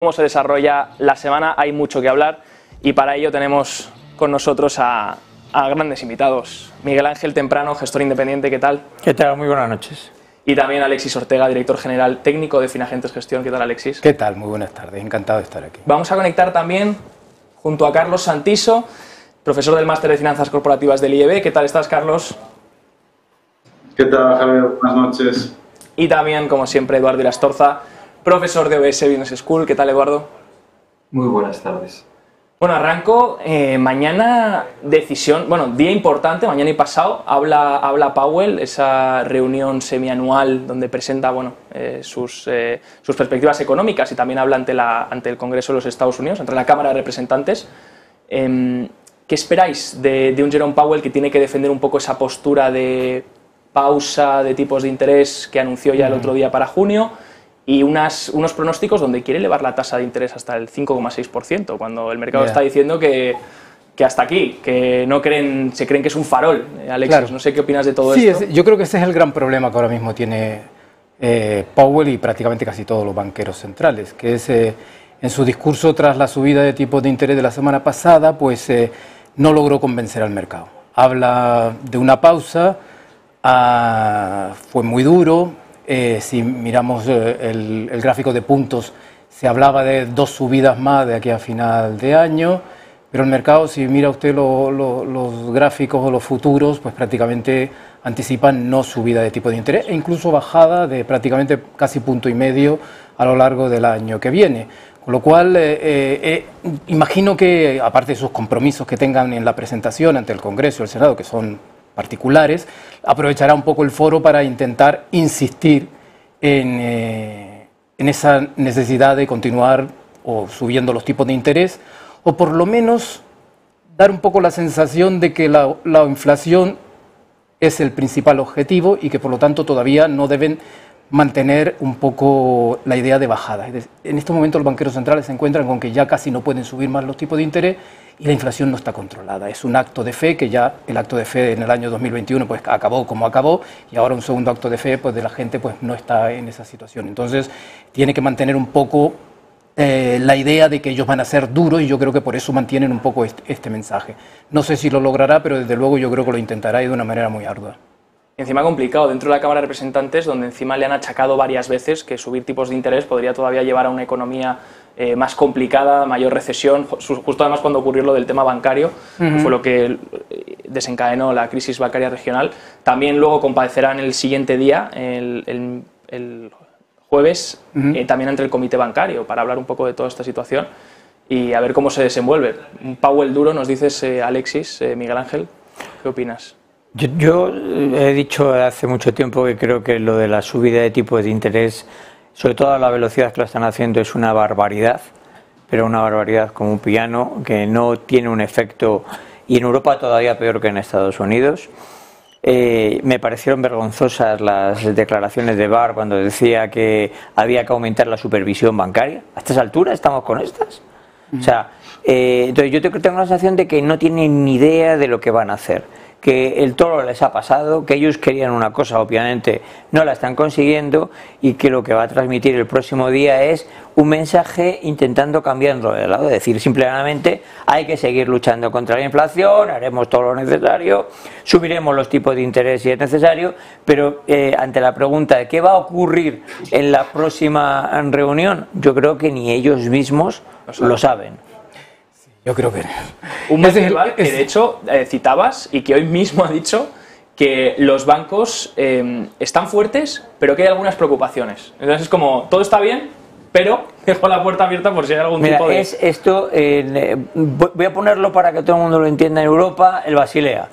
Cómo se desarrolla la semana, hay mucho que hablar y para ello tenemos con nosotros a grandes invitados. Miguel Ángel Temprano, gestor independiente, ¿qué tal? ¿Qué tal? Muy buenas noches. Y también Alexis Ortega, director general técnico de Finagentes Gestión. ¿Qué tal, Alexis? ¿Qué tal? Muy buenas tardes, encantado de estar aquí. Vamos a conectar también junto a Carlos Santiso, profesor del Máster de Finanzas Corporativas del IEB. ¿Qué tal estás, Carlos? ¿Qué tal, Javier? Buenas noches. Y también, como siempre, Eduardo Irastorza, profesor de OBS Business School. ¿Qué tal, Eduardo? Muy buenas tardes. Bueno, arranco. Mañana decisión, bueno, día importante, mañana y pasado, habla Powell, esa reunión semianual donde presenta, bueno, sus perspectivas económicas y también habla ante el Congreso de los Estados Unidos, ante la Cámara de Representantes. ¿Qué esperáis de un Jerome Powell que tiene que defender un poco esa postura de pausa de tipos de interés que anunció ya el otro día para junio? Y unos pronósticos donde quiere elevar la tasa de interés hasta el 5,6%, cuando el mercado está diciendo que hasta aquí, que se creen que es un farol. Alexis, claro. No sé qué opinas de todo esto. Sí, yo creo que ese es el gran problema que ahora mismo tiene Powell y prácticamente casi todos los banqueros centrales, que es en su discurso tras la subida de tipos de interés de la semana pasada, pues no logró convencer al mercado. Habla de una pausa, fue muy duro. Si miramos el gráfico de puntos, se hablaba de 2 subidas más de aquí a final de año, pero el mercado, si mira usted los gráficos o los futuros, pues prácticamente anticipan no subida de tipo de interés e incluso bajada de prácticamente casi 1,5 puntos a lo largo del año que viene. Con lo cual, imagino que, aparte de sus compromisos que tengan en la presentación ante el Congreso y el Senado, que son particulares, aprovechará un poco el foro para intentar insistir en esa necesidad de continuar o subiendo los tipos de interés, o por lo menos dar un poco la sensación de que la inflación es el principal objetivo y que por lo tanto todavía no deben mantener un poco la idea de bajada. En estos momentos los banqueros centrales se encuentran con que ya casi no pueden subir más los tipos de interés y la inflación no está controlada. Es un acto de fe que ya el acto de fe en el año 2021 pues acabó como acabó y ahora un segundo acto de fe pues de la gente pues no está en esa situación. Entonces tiene que mantener un poco la idea de que ellos van a ser duros y yo creo que por eso mantienen un poco este mensaje. No sé si lo logrará, pero desde luego yo creo que lo intentará y de una manera muy ardua. Encima complicado dentro de la Cámara de Representantes, donde encima le han achacado varias veces que subir tipos de interés podría todavía llevar a una economía más complicada, mayor recesión, justo además cuando ocurrió lo del tema bancario, que fue lo que desencadenó la crisis bancaria regional. También luego comparecerán el siguiente día, el jueves, también ante el comité bancario para hablar un poco de toda esta situación y a ver cómo se desenvuelve. Un Powell duro, nos dices, Alexis, Miguel Ángel, ¿qué opinas? Yo he dicho hace mucho tiempo que creo que lo de la subida de tipos de interés, sobre todo a la velocidad que lo están haciendo, es una barbaridad, pero una barbaridad como un piano, que no tiene un efecto, y en Europa todavía peor que en Estados Unidos. Me parecieron vergonzosas las declaraciones de Barr cuando decía que había que aumentar la supervisión bancaria. ¿A estas alturas estamos con estas? O sea, entonces yo tengo la sensación de que no tienen ni idea de lo que van a hacer, que el toro les ha pasado, que ellos querían una cosa, obviamente no la están consiguiendo y que lo que va a transmitir el próximo día es un mensaje intentando cambiarlo de lado, es decir, simplemente hay que seguir luchando contra la inflación, haremos todo lo necesario, subiremos los tipos de interés si es necesario, pero ante la pregunta de qué va a ocurrir en la próxima reunión, yo creo que ni ellos mismos lo saben. Yo creo que un Bank que de hecho citabas y que hoy mismo ha dicho que los bancos están fuertes, pero que hay algunas preocupaciones. Entonces es como, todo está bien, pero dejo la puerta abierta por si hay algún tipo de... Esto, voy a ponerlo para que todo el mundo lo entienda en Europa, el Basilea.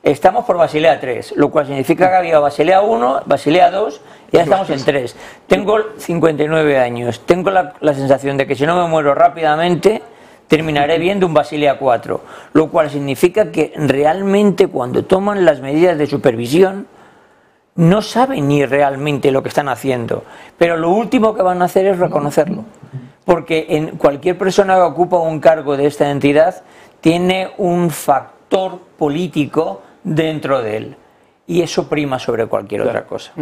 Estamos por Basilea 3, lo cual significa que había Basilea 1, Basilea 2, y ya estamos en 3. Tengo 59 años, tengo la sensación de que si no me muero rápidamente terminaré viendo un Basilea 4, lo cual significa que realmente cuando toman las medidas de supervisión no saben ni realmente lo que están haciendo, pero lo último que van a hacer es reconocerlo, porque cualquier persona que ocupa un cargo de esta entidad tiene un factor político dentro de él y eso prima sobre cualquier otra cosa.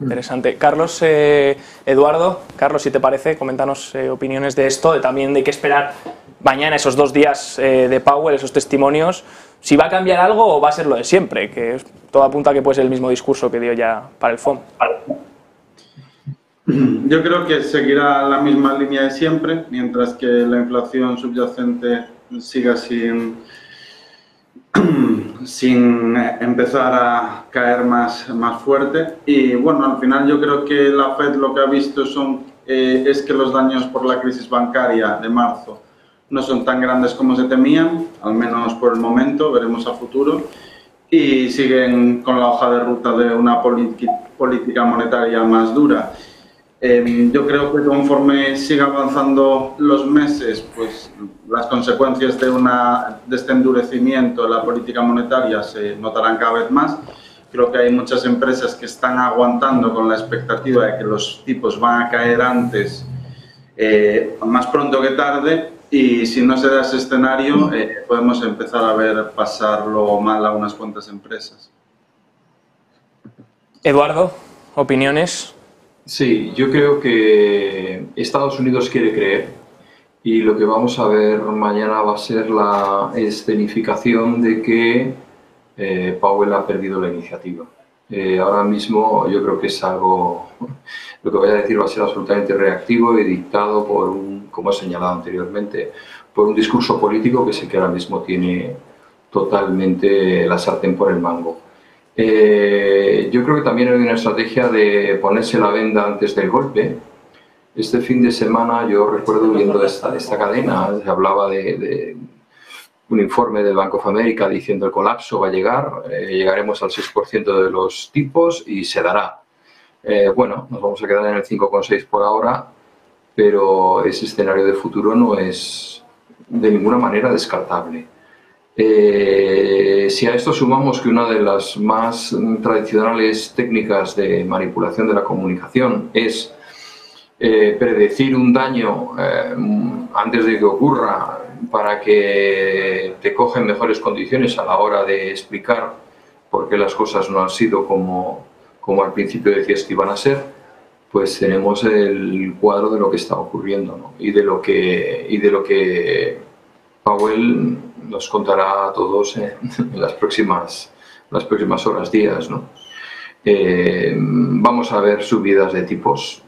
Interesante. Carlos, Eduardo, Carlos, si te parece, coméntanos opiniones de esto, también de qué esperar mañana, esos 2 días de Powell, esos testimonios. Si va a cambiar algo o va a ser lo de siempre, que todo apunta a que puede ser el mismo discurso que dio ya para el FOM. Yo creo que seguirá la misma línea de siempre, mientras que la inflación subyacente siga sin empezar a caer más fuerte. Y bueno, al final yo creo que la Fed lo que ha visto es que los daños por la crisis bancaria de marzo no son tan grandes como se temían, al menos por el momento, veremos a futuro, y siguen con la hoja de ruta de una política monetaria más dura. Yo creo que conforme siga avanzando los meses, pues las consecuencias de este endurecimiento de la política monetaria se notarán cada vez más. Creo que hay muchas empresas que están aguantando con la expectativa de que los tipos van a caer antes, más pronto que tarde, y si no se da ese escenario, podemos empezar a ver pasarlo mal a unas cuantas empresas. Eduardo, opiniones. Sí, yo creo que Estados Unidos quiere creer y lo que vamos a ver mañana va a ser la escenificación de que Powell ha perdido la iniciativa. Ahora mismo yo creo que es algo, lo que voy a decir va a ser absolutamente reactivo y dictado por como he señalado anteriormente, por un discurso político que sé que ahora mismo tiene totalmente la sartén por el mango. Yo creo que también hay una estrategia de ponerse la venda antes del golpe. Este fin de semana yo recuerdo viendo esta cadena, se hablaba de un informe del Bank of America diciendo el colapso va a llegar, llegaremos al 6% de los tipos y se dará. Bueno, nos vamos a quedar en el 5,6 por ahora, pero ese escenario de futuro no es de ninguna manera descartable. Si a esto sumamos que una de las más tradicionales técnicas de manipulación de la comunicación es predecir un daño antes de que ocurra para que te cogen mejores condiciones a la hora de explicar por qué las cosas no han sido como al principio decías que iban a ser, pues tenemos el cuadro de lo que está ocurriendo, ¿no? y de lo que Powell nos contará a todos en las próximas horas, días, ¿no? Vamos a ver subidas de tipos.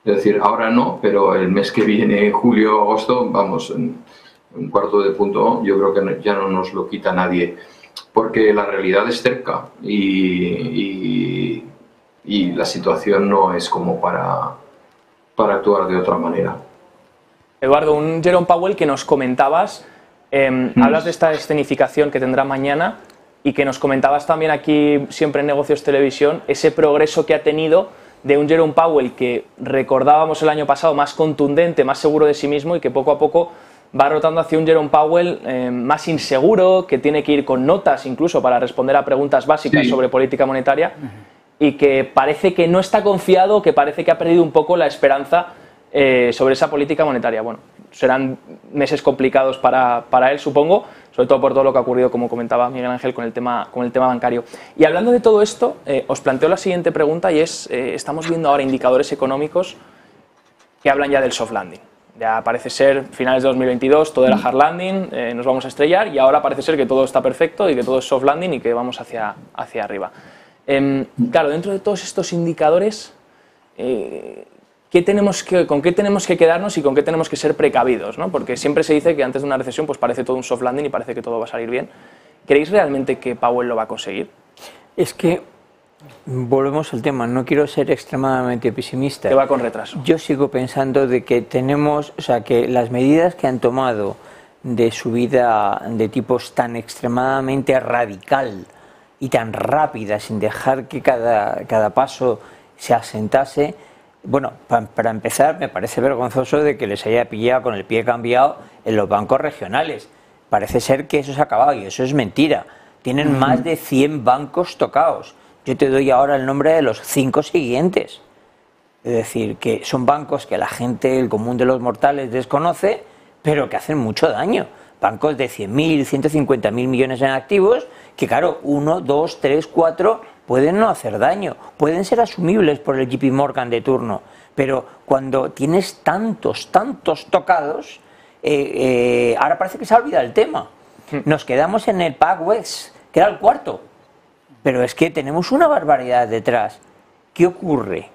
Es decir, ahora no, pero el mes que viene, julio, agosto, vamos, un cuarto de punto, yo creo que ya no nos lo quita nadie, porque la realidad es cerca y la situación no es como para actuar de otra manera. Eduardo, un Jerome Powell que nos comentabas, hablas de esta escenificación que tendrá mañana y que nos comentabas también aquí siempre en Negocios Televisión, ese progreso que ha tenido de un Jerome Powell que recordábamos el año pasado más contundente, más seguro de sí mismo y que poco a poco va rotando hacia un Jerome Powell más inseguro, que tiene que ir con notas incluso para responder a preguntas básicas sobre política monetaria y que parece que no está confiado, que parece que ha perdido un poco la esperanza sobre esa política monetaria. Bueno, serán meses complicados para él, supongo, sobre todo por todo lo que ha ocurrido, como comentaba Miguel Ángel, con el tema bancario. Y hablando de todo esto, os planteo la siguiente pregunta y es, estamos viendo ahora indicadores económicos que hablan ya del soft landing. Ya parece ser, finales de 2022, todo era hard landing, nos vamos a estrellar y ahora parece ser que todo está perfecto y que todo es soft landing y que vamos hacia arriba. Claro, dentro de todos estos indicadores, ¿con qué tenemos que quedarnos y con qué tenemos que ser precavidos, ¿no? Porque siempre se dice que antes de una recesión pues parece todo un soft landing y parece que todo va a salir bien. ¿Creéis realmente que Powell lo va a conseguir? Es que volvemos al tema, no quiero ser extremadamente pesimista. Que va con retraso. Yo sigo pensando de que tenemos, o sea, que las medidas que han tomado de subida de tipos tan extremadamente radical y tan rápida, sin dejar que cada paso se asentase. Bueno, para empezar, me parece vergonzoso de que les haya pillado con el pie cambiado en los bancos regionales. Parece ser que eso se ha acabado y eso es mentira. Tienen más de 100 bancos tocados. Yo te doy ahora el nombre de los 5 siguientes. Es decir, que son bancos que la gente, el común de los mortales, desconoce, pero que hacen mucho daño. Bancos de 100.000, 150.000 millones en activos, que claro, 1, 2, 3, 4 pueden no hacer daño, pueden ser asumibles por el JP Morgan de turno, pero cuando tienes tantos tocados, ahora parece que se ha olvidado el tema. Nos quedamos en el PacWest, que era el cuarto, pero es que tenemos una barbaridad detrás. ¿Qué ocurre?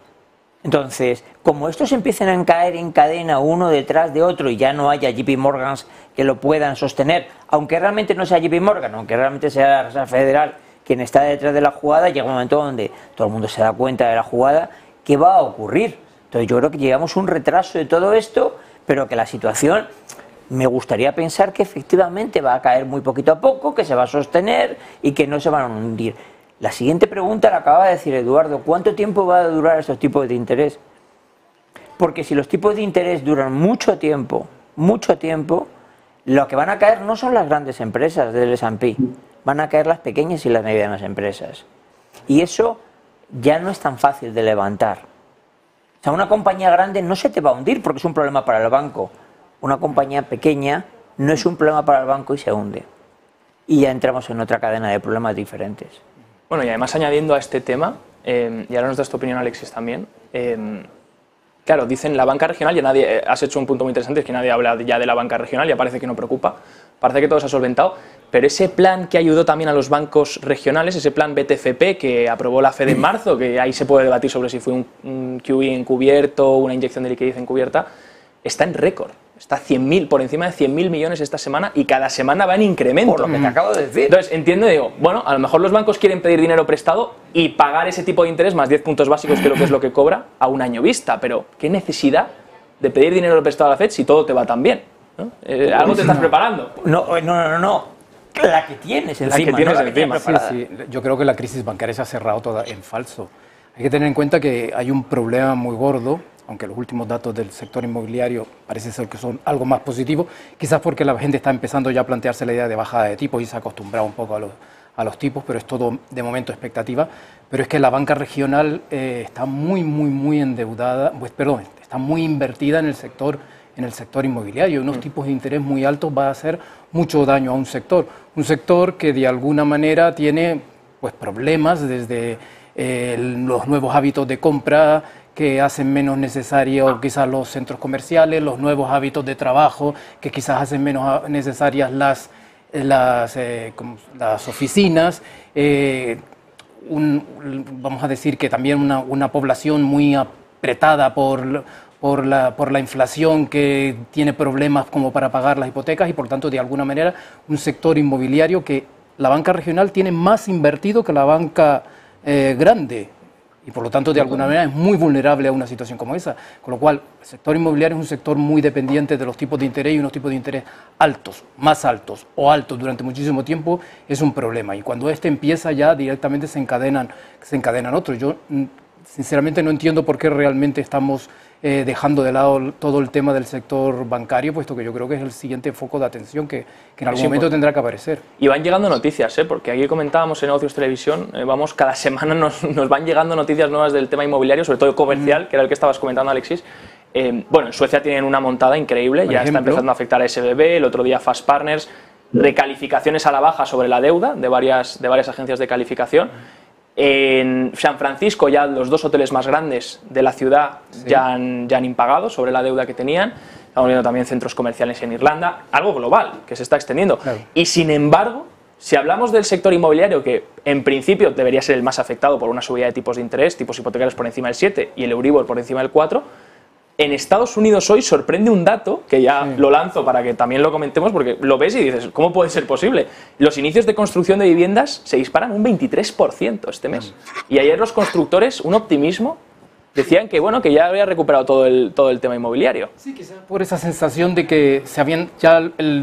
Entonces, como estos empiezan a caer en cadena uno detrás de otro y ya no haya JP Morgans que lo puedan sostener, aunque realmente no sea JP Morgan, aunque realmente sea la Reserva Federal quien está detrás de la jugada, llega un momento donde todo el mundo se da cuenta de la jugada, ¿qué va a ocurrir? Entonces yo creo que llegamos a un retraso de todo esto, pero que la situación, me gustaría pensar que efectivamente va a caer muy poquito a poco, que se va a sostener y que no se van a hundir. La siguiente pregunta la acaba de decir Eduardo, ¿cuánto tiempo va a durar estos tipos de interés? Porque si los tipos de interés duran mucho tiempo, lo que van a caer no son las grandes empresas del S&P, van a caer las pequeñas y las medianas empresas. Y eso ya no es tan fácil de levantar. O sea, una compañía grande no se te va a hundir porque es un problema para el banco. Una compañía pequeña no es un problema para el banco y se hunde. Y ya entramos en otra cadena de problemas diferentes. Bueno, y además añadiendo a este tema, y ahora nos das tu opinión, Alexis, también, claro, dicen la banca regional, ya nadie, has hecho un punto muy interesante, es que nadie habla ya de la banca regional, ya parece que no preocupa, parece que todo se ha solventado, pero ese plan que ayudó también a los bancos regionales, ese plan BTFP que aprobó la Fed en marzo, que ahí se puede debatir sobre si fue un QE encubierto, una inyección de liquidez encubierta, está en récord. Está 100.000, por encima de 100.000 millones esta semana y cada semana va en incremento. Por lo que te acabo de decir. Entonces, entiendo y digo, bueno, a lo mejor los bancos quieren pedir dinero prestado y pagar ese tipo de interés más 10 puntos básicos, que es lo que cobra, a un año vista. Pero, ¿qué necesidad de pedir dinero prestado a la Fed si todo te va tan bien? ¿No? ¿Algo te estás preparando? No. La que tienes encima. La que tienes encima. Sí. Yo creo que la crisis bancaria se ha cerrado toda en falso. Hay que tener en cuenta que hay un problema muy gordo, aunque los últimos datos del sector inmobiliario parece ser que son algo más positivos, quizás porque la gente está empezando ya a plantearse la idea de bajada de tipos y se ha acostumbrado un poco a los tipos, pero es todo de momento expectativa. Pero es que la banca regional está muy endeudada, está muy invertida en el sector inmobiliario. Unos tipos de interés muy altos va a hacer mucho daño a un sector que de alguna manera tiene pues problemas desde los nuevos hábitos de compra que hacen menos necesario quizás los centros comerciales, los nuevos hábitos de trabajo que quizás hacen menos necesarias las oficinas, vamos a decir que también una población muy apretada por la inflación que tiene problemas como para pagar las hipotecas y por tanto de alguna manera un sector inmobiliario que la banca regional tiene más invertido que la banca grande. Y por lo tanto, de alguna manera, es muy vulnerable a una situación como esa. Con lo cual, el sector inmobiliario es un sector muy dependiente de los tipos de interés y unos tipos de interés altos, más altos o altos durante muchísimo tiempo, es un problema. Y cuando este empieza ya directamente se encadenan otros. Yo, sinceramente, no entiendo por qué realmente estamos dejando de lado todo el tema del sector bancario, puesto que yo creo que es el siguiente foco de atención que en algún momento tendrá que aparecer. Y van llegando noticias, porque aquí comentábamos en Negocios Televisión, cada semana nos van llegando noticias nuevas del tema inmobiliario, sobre todo comercial, que era el que estabas comentando, Alexis. Bueno, en Suecia tienen una montada increíble, ya está empezando a afectar a SBB, el otro día Fast Partners, recalificaciones a la baja sobre la deuda de varias agencias de calificación. En San Francisco ya los dos hoteles más grandes de la ciudad ya han impagado sobre la deuda que tenían. Estamos viendo también centros comerciales en Irlanda, algo global que se está extendiendo. Claro. Y sin embargo, si hablamos del sector inmobiliario, que en principio debería ser el más afectado por una subida de tipos de interés, tipos hipotecarios por encima del 7 y el Euribor por encima del 4, en Estados Unidos hoy sorprende un dato, que ya lo lanzo para que también lo comentemos, porque lo ves y dices, ¿cómo puede ser posible? Los inicios de construcción de viviendas se disparan un 23% este mes. Y ayer los constructores, un optimismo, decían que bueno, que ya había recuperado todo el tema inmobiliario. Sí, quizás por esa sensación de que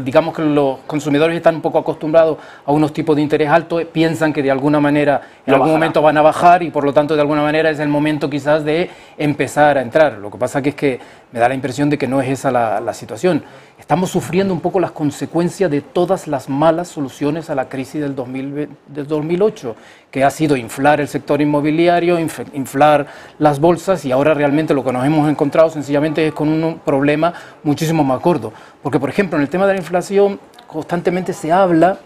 digamos que los consumidores están un poco acostumbrados a unos tipos de interés altos, piensan que de alguna manera en algún momento van a bajar y por lo tanto de alguna manera es el momento quizás de empezar a entrar. Lo que pasa que es que me da la impresión de que no es esa la situación. Estamos sufriendo un poco las consecuencias de todas las malas soluciones a la crisis del 2008, que ha sido inflar el sector inmobiliario, inflar las bolsas, y ahora realmente lo que nos hemos encontrado sencillamente es con un problema muchísimo más gordo. Porque, por ejemplo, en el tema de la inflación constantemente se habla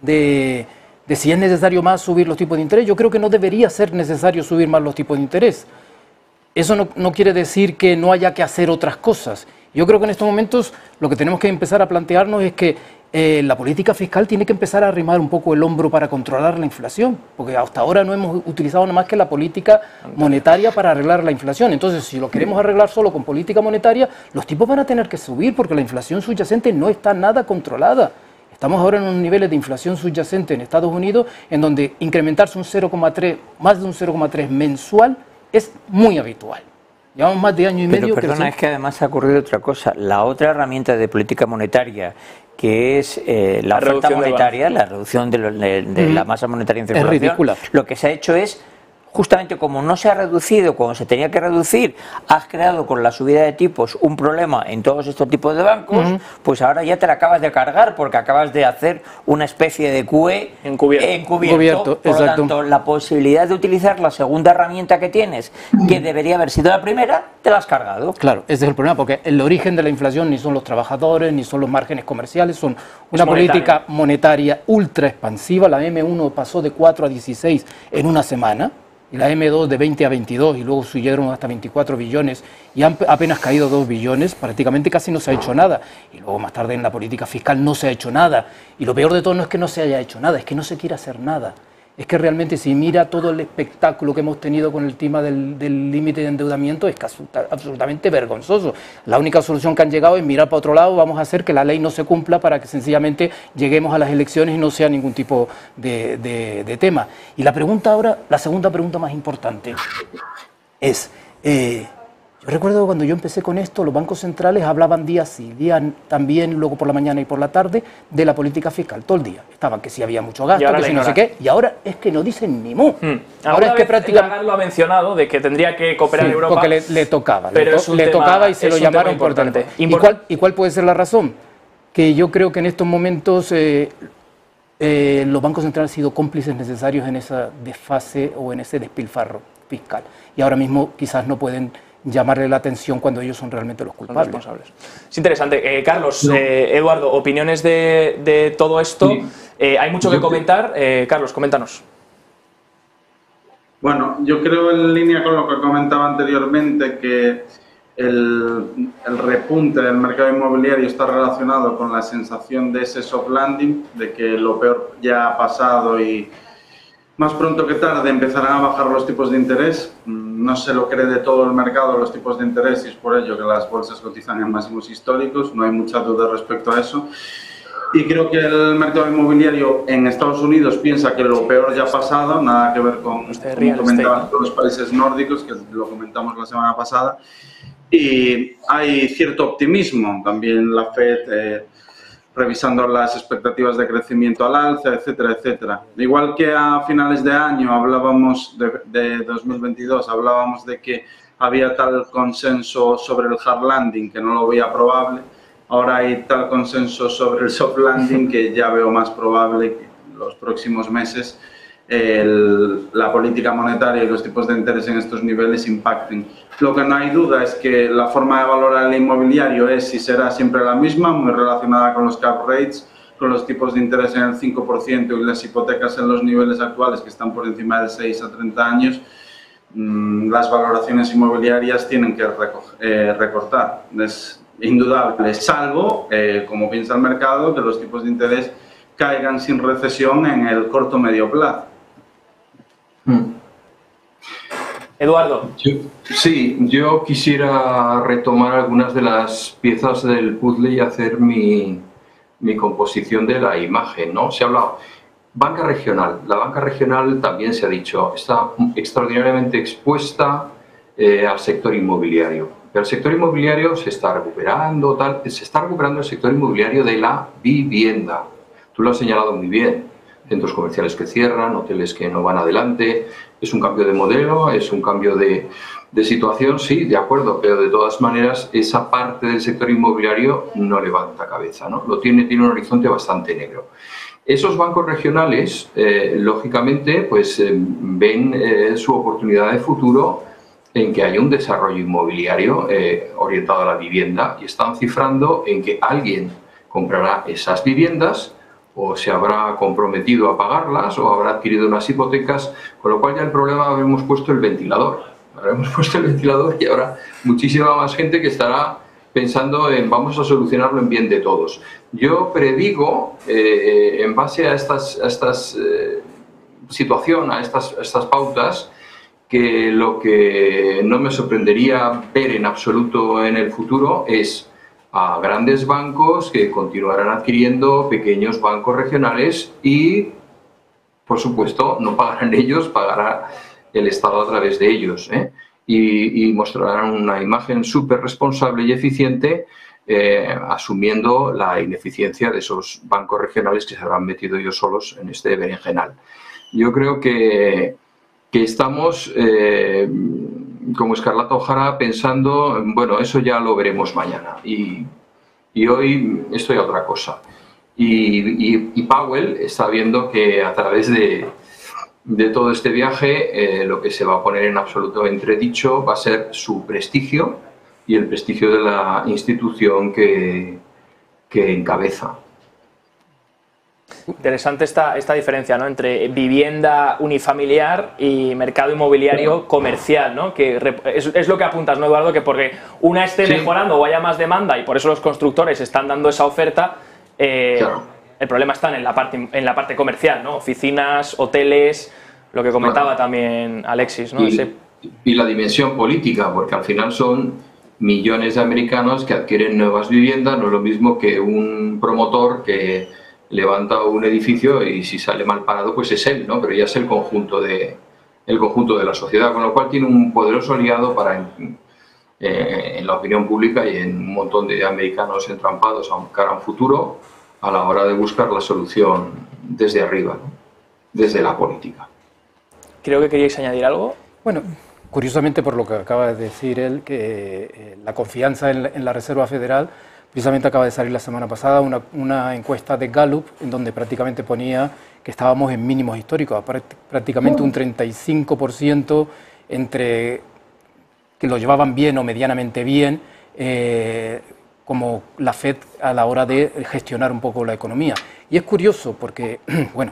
de de si es necesario más subir los tipos de interés. Yo creo que no debería ser necesario subir más los tipos de interés. Eso no quiere decir que no haya que hacer otras cosas. Yo creo que en estos momentos lo que tenemos que empezar a plantearnos es que la política fiscal tiene que empezar a arrimar un poco el hombro para controlar la inflación, porque hasta ahora no hemos utilizado nada más que la política monetaria para arreglar la inflación. Entonces, si lo queremos arreglar solo con política monetaria, los tipos van a tener que subir porque la inflación subyacente no está nada controlada. Estamos ahora en unos niveles de inflación subyacente en Estados Unidos en donde incrementarse un 0,3, más de un 0,3 mensual es muy habitual. Llevamos más de año y medio. Pero perdona, es que además ha ocurrido otra cosa. La otra herramienta de política monetaria, que es la oferta monetaria, la reducción de la masa monetaria en circulación, es ridícula. Lo que se ha hecho es, justamente como no se ha reducido cuando se tenía que reducir, has creado con la subida de tipos un problema en todos estos tipos de bancos, pues ahora ya te la acabas de cargar porque acabas de hacer una especie de QE encubierto. Por lo tanto, la posibilidad de utilizar la segunda herramienta que tienes, que debería haber sido la primera, te la has cargado. Claro, ese es el problema, porque el origen de la inflación ni son los trabajadores, ni son los márgenes comerciales, son una política monetaria ultra expansiva. La M1 pasó de 4 a 16 en una semana. Y la M2 de 20 a 22 y luego subieron hasta 24 billones y han apenas caído 2 billones, prácticamente casi no se ha hecho nada. Y luego más tarde en la política fiscal no se ha hecho nada. Y lo peor de todo no es que no se haya hecho nada, es que no se quiere hacer nada. Es que realmente si mira todo el espectáculo que hemos tenido con el tema del límite de endeudamiento es absolutamente vergonzoso. La única solución que han llegado es mirar para otro lado, vamos a hacer que la ley no se cumpla para que sencillamente lleguemos a las elecciones y no sea ningún tipo de tema. Y la pregunta ahora, la segunda pregunta más importante es, yo recuerdo cuando yo empecé con esto, los bancos centrales hablaban día sí, día también, luego por la mañana y por la tarde, de la política fiscal, todo el día. Estaban que si había mucho gasto, que si no sé qué, y ahora es que no dicen ni mu. Ahora es que prácticamente lo ha mencionado, de que tendría que cooperar Europa. Porque le tocaba, pero le tocaba y se lo llamaron por teléfono. ¿Y cuál puede ser la razón? Que yo creo que en estos momentos los bancos centrales han sido cómplices necesarios en esa desfase o en ese despilfarro fiscal. Y ahora mismo quizás no pueden llamarle la atención cuando ellos son realmente los culpables. Responsables. Es interesante. Carlos, Eduardo, opiniones de todo esto. Sí. Hay mucho que comentar. Carlos, coméntanos. Bueno, yo creo en línea con lo que comentaba anteriormente que el repunte del mercado inmobiliario está relacionado con la sensación de ese soft landing, de que lo peor ya ha pasado y más pronto que tarde empezarán a bajar los tipos de interés. No se lo cree de todo el mercado los tipos de interés y es por ello que las bolsas cotizan en máximos históricos. No hay mucha duda respecto a eso. Y creo que el mercado inmobiliario en Estados Unidos piensa que lo peor ya ha pasado, nada que ver con como comentaban los países nórdicos, que lo comentamos la semana pasada. Y hay cierto optimismo. También la FED revisando las expectativas de crecimiento al alza, etcétera, etcétera. Igual que a finales de año hablábamos de 2022, hablábamos de que había tal consenso sobre el hard landing que no lo veía probable, ahora hay tal consenso sobre el soft landing que ya veo más probable que en los próximos meses la política monetaria y los tipos de interés en estos niveles impacten. Lo que no hay duda es que la forma de valorar el inmobiliario es y será siempre la misma, muy relacionada con los cap rates, con los tipos de interés en el 5% y las hipotecas en los niveles actuales que están por encima de 6 a 30 años. Las valoraciones inmobiliarias tienen que recortar, es indudable, salvo, como piensa el mercado, que los tipos de interés caigan sin recesión en el corto medio plazo. Eduardo. Sí, yo quisiera retomar algunas de las piezas del puzzle y hacer mi composición de la imagen, ¿no? Se ha hablado banca regional. La banca regional también se ha dicho, está extraordinariamente expuesta al sector inmobiliario. Pero el sector inmobiliario se está recuperando, se está recuperando el sector inmobiliario de la vivienda. Tú lo has señalado muy bien. Centros comerciales que cierran, hoteles que no van adelante. Es un cambio de modelo, es un cambio de situación, sí, de acuerdo, pero de todas maneras esa parte del sector inmobiliario no levanta cabeza, ¿no? Tiene un horizonte bastante negro. Esos bancos regionales, lógicamente, pues ven su oportunidad de futuro en que haya un desarrollo inmobiliario orientado a la vivienda y están cifrando en que alguien comprará esas viviendas o se habrá comprometido a pagarlas o habrá adquirido unas hipotecas, con lo cual ya el problema habremos puesto el ventilador. Habremos puesto el ventilador y habrá muchísima más gente que estará pensando en vamos a solucionarlo en bien de todos. Yo predigo, en base a estas situación, a estas pautas, que lo que no me sorprendería ver en absoluto en el futuro es a grandes bancos que continuarán adquiriendo pequeños bancos regionales y, por supuesto, no pagarán ellos, pagará el Estado a través de ellos, y mostrarán una imagen súper responsable y eficiente, asumiendo la ineficiencia de esos bancos regionales que se habrán metido ellos solos en este berenjenal. Yo creo que estamos, como Escarlata O'Hara, pensando, bueno, eso ya lo veremos mañana. Y hoy estoy a otra cosa. Y Powell está viendo que a través de todo este viaje, lo que se va a poner en absoluto entredicho va a ser su prestigio y el prestigio de la institución que encabeza. Interesante esta diferencia, ¿no?, entre vivienda unifamiliar y mercado inmobiliario comercial, ¿no? Que es lo que apuntas, ¿no, Eduardo? Que porque una esté mejorando o haya más demanda y por eso los constructores están dando esa oferta, claro, el problema está en la parte comercial, ¿no? Oficinas, hoteles, lo que comentaba también Alexis, ¿no? Y la dimensión política, porque al final son millones de americanos que adquieren nuevas viviendas, no es lo mismo que un promotor que levanta un edificio y si sale mal parado pues es él, ¿no? Pero ya es el conjunto de la sociedad, con lo cual tiene un poderoso aliado para en la opinión pública y en un montón de americanos entrampados a cara a un futuro a la hora de buscar la solución desde arriba, ¿no?, desde la política. Creo que queríais añadir algo. Bueno, curiosamente por lo que acaba de decir él, que la confianza en la Reserva Federal. Precisamente acaba de salir la semana pasada una encuesta de Gallup en donde prácticamente ponía que estábamos en mínimos históricos, prácticamente un 35% entre que lo llevaban bien o medianamente bien, como la Fed a la hora de gestionar un poco la economía. Y es curioso porque, bueno,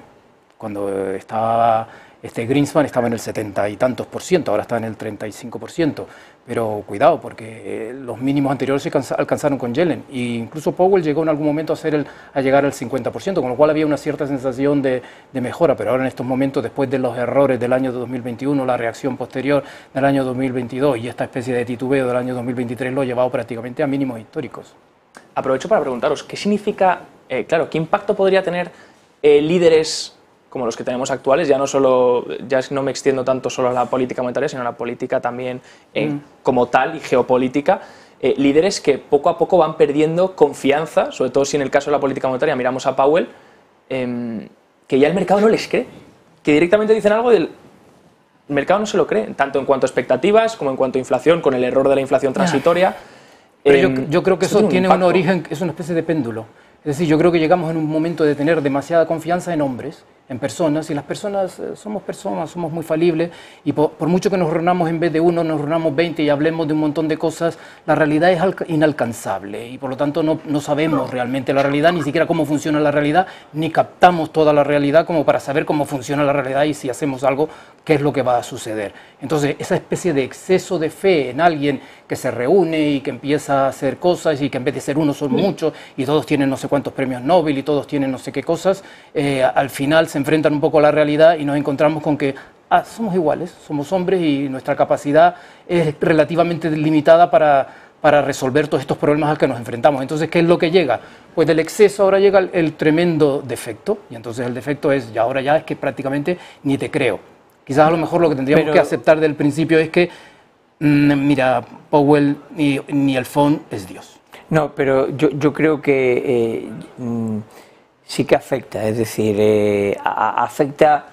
cuando estaba Greenspan estaba en el 70 y tantos %, ahora está en el 35%, pero cuidado porque los mínimos anteriores se alcanzaron con Yellen e incluso Powell llegó en algún momento a llegar al 50%, con lo cual había una cierta sensación de mejora, pero ahora en estos momentos, después de los errores del año 2021, la reacción posterior del año 2022 y esta especie de titubeo del año 2023 lo ha llevado prácticamente a mínimos históricos. Aprovecho para preguntaros, ¿qué significa, claro, qué impacto podría tener líderes como los que tenemos actuales, ya no me extiendo tanto solo a la política monetaria, sino a la política también como tal y geopolítica, líderes que poco a poco van perdiendo confianza, sobre todo si en el caso de la política monetaria miramos a Powell, que ya el mercado no les cree, que directamente dicen algo del mercado no se lo cree, tanto en cuanto a expectativas como en cuanto a inflación, con el error de la inflación transitoria. Pero yo creo que eso tiene un origen, es una especie de péndulo. Es decir, yo creo que llegamos en un momento de tener demasiada confianza en hombres, en personas, y las personas somos muy falibles, y por mucho que nos reunamos en vez de uno, nos reunamos 20 y hablemos de un montón de cosas, la realidad es inalcanzable y por lo tanto no sabemos realmente la realidad, ni siquiera cómo funciona la realidad, ni captamos toda la realidad como para saber cómo funciona la realidad y si hacemos algo, qué es lo que va a suceder. Entonces, esa especie de exceso de fe en alguien que se reúne y que empieza a hacer cosas y que en vez de ser uno son muchos y todos tienen no sé cuántos premios Nobel y todos tienen no sé qué cosas, al final se enfrentan un poco a la realidad y nos encontramos con que somos iguales, somos hombres y nuestra capacidad es relativamente limitada para resolver todos estos problemas a los que nos enfrentamos. Entonces, ¿qué es lo que llega? Pues del exceso ahora llega el tremendo defecto, y entonces el defecto es, ahora ya es que prácticamente ni te creo. Quizás a lo mejor lo que tendríamos que aceptar del principio es que, mira, Powell ni el FOD es Dios. No, pero yo creo que sí que afecta, es decir, afecta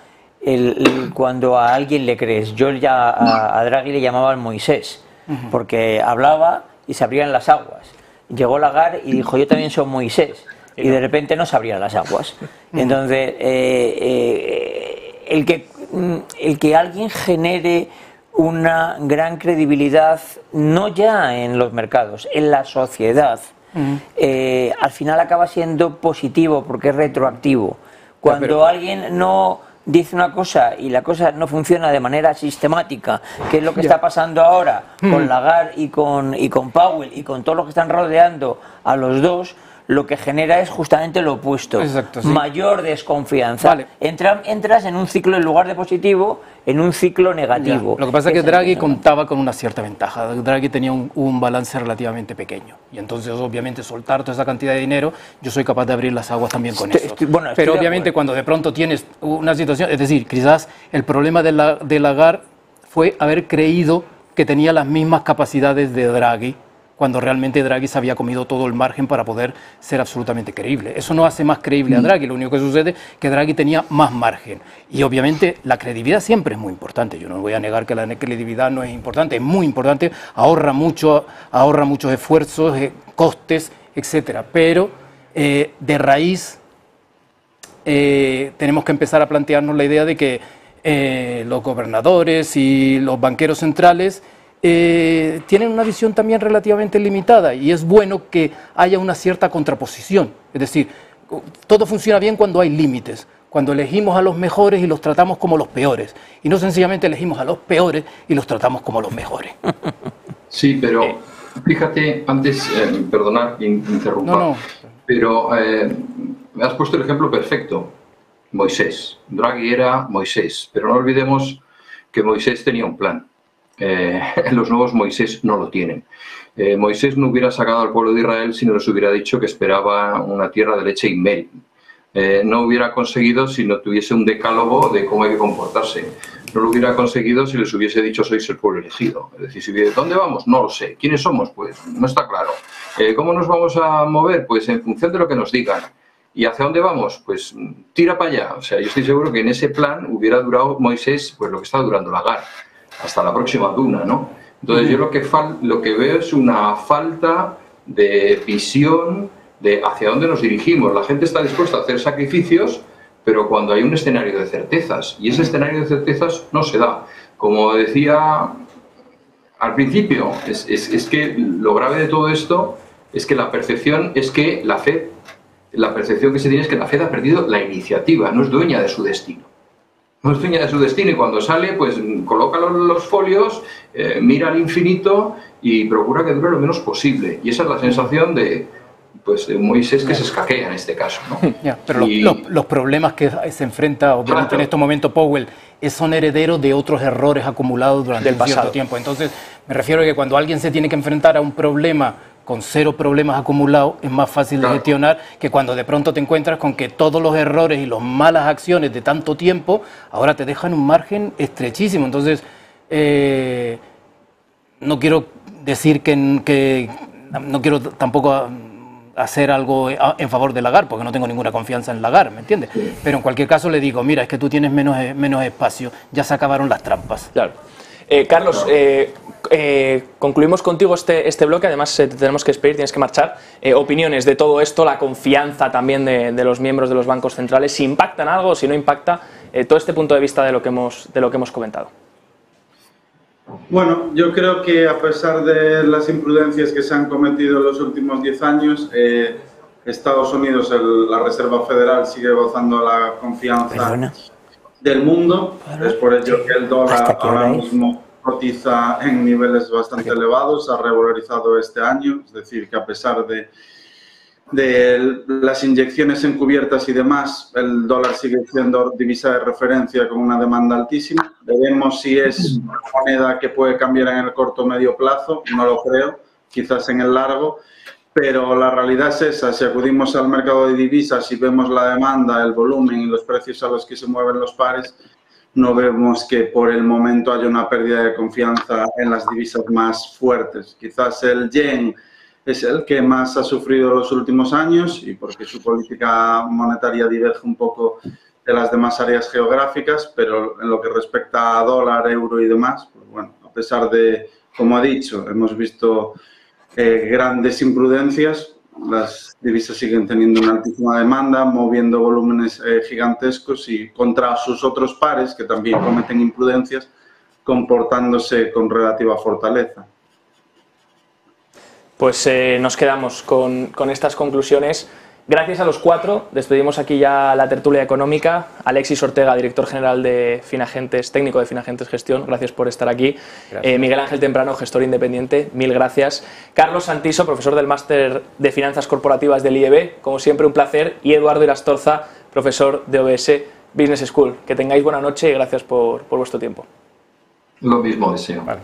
cuando a alguien le crees. Yo ya a Draghi le llamaba el Moisés, porque hablaba y se abrían las aguas. Llegó Lagarde y dijo, yo también soy Moisés, y de repente no se abrían las aguas. Entonces, el que alguien genere una gran credibilidad, no ya en los mercados, en la sociedad, al final acaba siendo positivo porque es retroactivo. Cuando alguien no dice una cosa y la cosa no funciona de manera sistemática, que es lo que está pasando ahora con Lagarde y con Powell y con todos los que están rodeando a los dos, lo que genera es justamente lo opuesto. Exacto, sí. Mayor desconfianza. Vale. Entras en un ciclo, en lugar de positivo, en un ciclo negativo. Ya. Lo que pasa es que Draghi contaba con una cierta ventaja. Draghi tenía un balance relativamente pequeño. Y entonces, obviamente, soltar toda esa cantidad de dinero, yo soy capaz de abrir las aguas también con eso. Pero obviamente cuando de pronto tienes una situación, es decir, quizás el problema de Lagarde fue haber creído que tenía las mismas capacidades de Draghi, cuando realmente Draghi se había comido todo el margen para poder ser absolutamente creíble. Eso no hace más creíble a Draghi, lo único que sucede es que Draghi tenía más margen. Y obviamente la credibilidad siempre es muy importante, yo no voy a negar que la credibilidad no es importante, es muy importante, ahorra muchos esfuerzos, costes, etcétera. Pero de raíz tenemos que empezar a plantearnos la idea de que los gobernadores y los banqueros centrales tienen una visión también relativamente limitada y es bueno que haya una cierta contraposición. Es decir, todo funciona bien cuando hay límites, cuando elegimos a los mejores y los tratamos como los peores, y no sencillamente elegimos a los peores y los tratamos como los mejores. Sí, pero fíjate, antes, perdonad que interrumpa, No. pero has puesto el ejemplo perfecto, Moisés. Draghi era Moisés, pero no olvidemos que Moisés tenía un plan. Los nuevos Moisés no lo tienen. Moisés no hubiera sacado al pueblo de Israel si no les hubiera dicho que esperaba una tierra de leche y miel. No hubiera conseguido si no tuviese un decálogo de cómo hay que comportarse. No lo hubiera conseguido si les hubiese dicho sois el pueblo elegido. Es decir, si hubiera, ¿dónde vamos? No lo sé. ¿Quiénes somos? Pues no está claro. ¿Cómo nos vamos a mover? Pues en función de lo que nos digan. ¿Y hacia dónde vamos? Pues tira para allá. O sea, yo estoy seguro que en ese plan hubiera durado Moisés pues lo que está durando Lagarde. Hasta la próxima duna, ¿no? Entonces yo lo que veo es una falta de visión de hacia dónde nos dirigimos. La gente está dispuesta a hacer sacrificios, pero cuando hay un escenario de certezas, y ese escenario de certezas no se da. Como decía al principio, es que lo grave de todo esto es que la percepción es que la percepción que se tiene es que la Fed ha perdido la iniciativa, no es dueña de su destino. No es dueña de su destino y cuando sale, pues coloca los folios, mira al infinito y procura que dure lo menos posible. Y esa es la sensación de Moisés que se escaquea en este caso, ¿no? Pero los problemas que se enfrenta, obviamente, en estos momentos Powell son herederos de otros errores acumulados durante un cierto tiempo. Entonces, me refiero a que cuando alguien se tiene que enfrentar a un problema con 0 problemas acumulados, es más fácil de gestionar que cuando de pronto te encuentras con que todos los errores y las malas acciones de tanto tiempo ahora te dejan un margen estrechísimo. Entonces, no quiero decir que no quiero tampoco hacer algo en favor de Lagarde, porque no tengo ninguna confianza en Lagarde, ¿me entiendes? Pero en cualquier caso le digo, mira, es que tú tienes menos espacio, ya se acabaron las trampas. Claro. Carlos, concluimos contigo este bloque, además te tenemos que despedir, tienes que marchar. Opiniones de todo esto, la confianza también de los miembros de los bancos centrales, si impacta en algo o si no impacta, todo este punto de vista de lo que hemos comentado. Bueno, yo creo que a pesar de las imprudencias que se han cometido en los últimos 10 años, Estados Unidos, la Reserva Federal, sigue gozando la confianza del mundo. Es por ello que el dólar ahora mismo cotiza en niveles bastante elevados, se ha revalorizado este año, es decir, que a pesar de las inyecciones encubiertas y demás, el dólar sigue siendo divisa de referencia con una demanda altísima. Veremos si es una moneda que puede cambiar en el corto o medio plazo, no lo creo, quizás en el largo, pero la realidad es esa. Si acudimos al mercado de divisas y vemos la demanda, el volumen y los precios a los que se mueven los pares, no vemos que por el momento haya una pérdida de confianza en las divisas más fuertes. Quizás el yen es el que más ha sufrido los últimos años y porque su política monetaria diverge un poco de las demás áreas geográficas, pero en lo que respecta a dólar, euro y demás, pues bueno, a pesar de, como he dicho, hemos visto grandes imprudencias, las divisas siguen teniendo una altísima demanda, moviendo volúmenes gigantescos y contra sus otros pares, que también cometen imprudencias, comportándose con relativa fortaleza. Pues nos quedamos con estas conclusiones. Gracias a los cuatro. Despedimos aquí ya la tertulia económica. Alexis Ortega, director general de Finagentes, técnico de Finagentes Gestión, gracias por estar aquí. Miguel Ángel Temprano, gestor independiente, mil gracias. Carlos Santiso, profesor del Máster de Finanzas Corporativas del IEB, como siempre un placer. Y Eduardo Irastorza, profesor de OBS Business School. Que tengáis buena noche y gracias por vuestro tiempo. Lo mismo deseo. Vale.